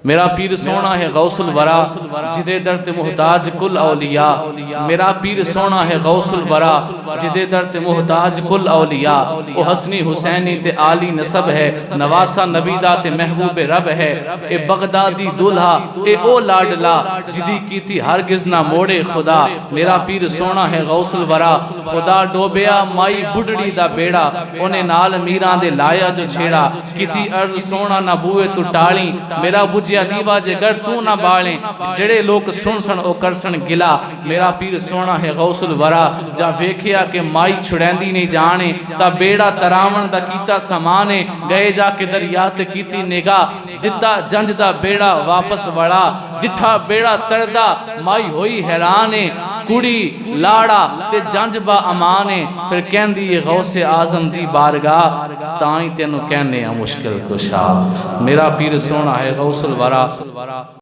मेरा पीर सोना है गौसुल वरा जिदे दर ते मुहताज कुल औलिया। मेरा पीर सोना है गौसुल वरा जिदे दर ते मुहताज कुल औलिया। ओ हसनी हुसैनी ते आली नसब है, नवासा नबीदा ते महबूब रब है। ए बगदादी दुल्हा ए ओ लाडला जिदी कीती हरगिज ना मोड़े खुदा। मेरा पीर सोना है गौसुल वरा खुदा डोबिया माई बुढ़ड़ी दा बेड़ा, उन्हें नाल मीरा दे लाया जो छेड़ा। कीती अर्ज सोना ना बुए तू टाली, मेरा बुझिया दीवा जे गर तू ना बाले। जड़े लोग सुन सन ओ करसन गिला, मेरा पीर सोना है गौसुल वरा जा वेखिया के माई छुड़ैंदी नहीं जाने। ता बेड़ा तरावन दा कीता समाने, गए जाके दरिया ते कीती निगाह। दिता जंज दा बेड़ा वापस वड़ा, डिठा बेड़ा तरदा माई होई हैराने। कुड़ी लाड़ा ते जंज बा अमाने, फिर कहंदी है गौसे आजम दी बारगाह। ताई तेनू कहने मुश्किल कुशा। मेरा पीर सोना है गौसुल वरा।